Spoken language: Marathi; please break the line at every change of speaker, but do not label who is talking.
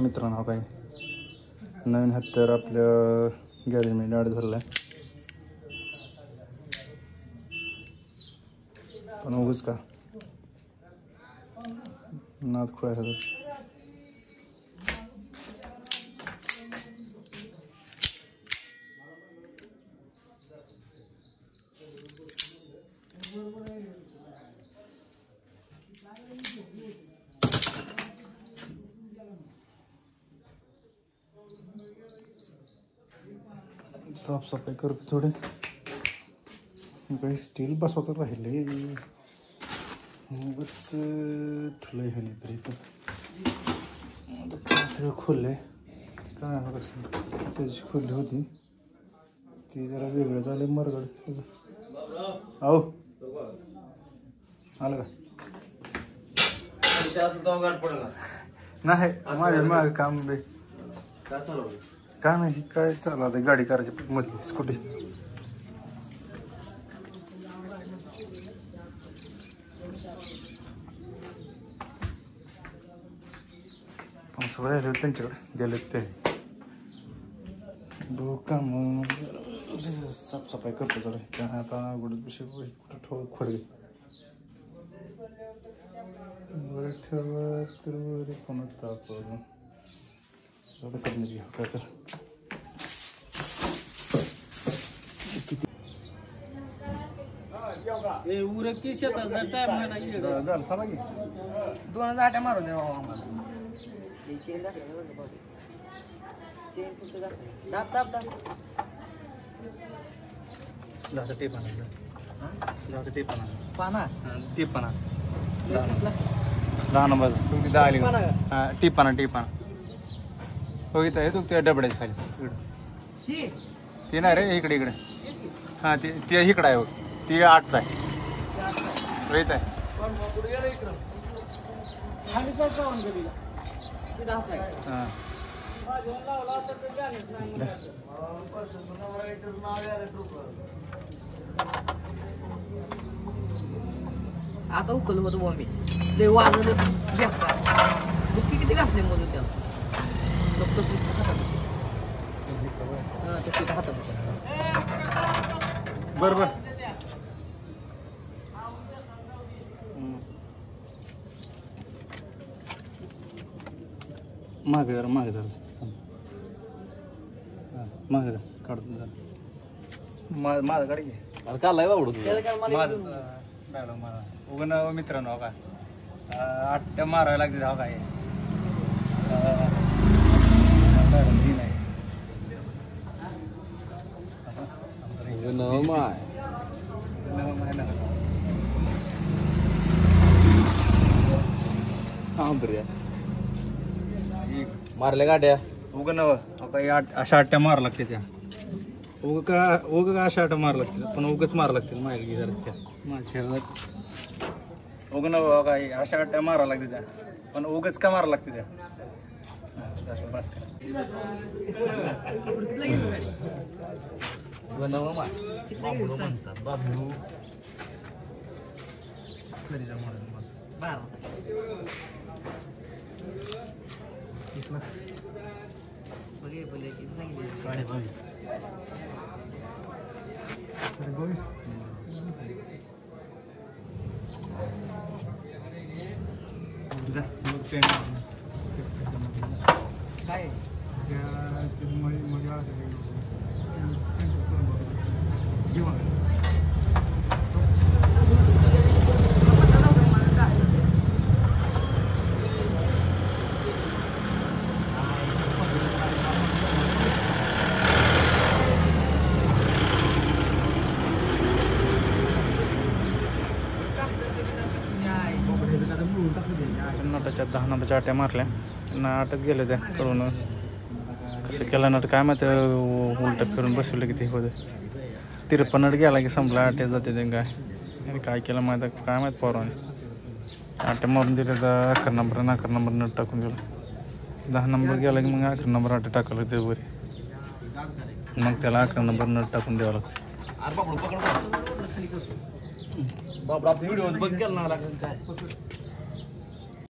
मित्रांनो काय नवीन हत्यार आपल्या गॅरेजमध्ये ॲड झालेला आहे, पण उगच का नाद खोळायचा. साफसफाई करतो थोडे, काही स्टील बसवायचं राहिले उगाच ठुलं ह्याने तर इथं सगळं खोललं आहे. काय कसं त्याची खोली होती ती जरा वेगळं झालं मरगड. अहो आलं का नाही माझ्या माग काम बे काय नाही काय चालू आता गाडी करायची मधली स्कूटी. राहिले त्यांच्याकडे गेले ते दो काम साफसफाई करतो जरा. काय आता कुठं खोडगे वर ठेवत तर कोण ताप करण्याची घ्या काय तर
उरकी शेताचा टाइम
झालं थांबा की
2000 आट्या मारून द्या आम्हाला.
दहाचा टेप आणा, दहाचा टेप आणा,
पाना
टेप आणा 10 नंबर तुमची 10 आली का टेप आणा हो इथं आहे तू त्या डबड्याच्या खाली इकडं ते नाही रे इकडे हां ते इकडं आहे बघ ती 8चा आहे येत आहे. हां
आता उकल होतो बॉम्बे ते वाजलं बुक्की किती घासले मधून त्याला
बरोबर मागे जरा मागे झालं मागे जा काढतो जरा माझं गाडी घे
काढलाय बाबडू
माझं उगन मित्रांनो हो का 8 मारायला लागते हो काय
मारल्या गाड्या
उग नव अशा 8 मार लागते त्या उग का अशा 8 मार लागतील पण उगच मार लागतील माहिती जरा त्या माझ्या उग नव काय अशा 8 मारा लागते त्या पण उगच का मारा लागते त्या बस नटाच्या 10 नंबरच्या 8 मारल्या त्यांना 8च गेले त्या करून कसं केलं नट काय माहिती उलट फिरून बसवलं की ते होते 53 गेला की संपला 8 जाते ते काय केलं माहिती काय माहीत पोराने 8 मारून दिले तर 11 नंबर आणि 11 नंबर नट टाकून दिला 10 नंबर गेला की मग 11 नंबर 8 टाकावं लागते वरी मग त्याला 11 नंबर नट टाकून द्यावं लागते
बाबडा व्हिडिओ बघ केला ना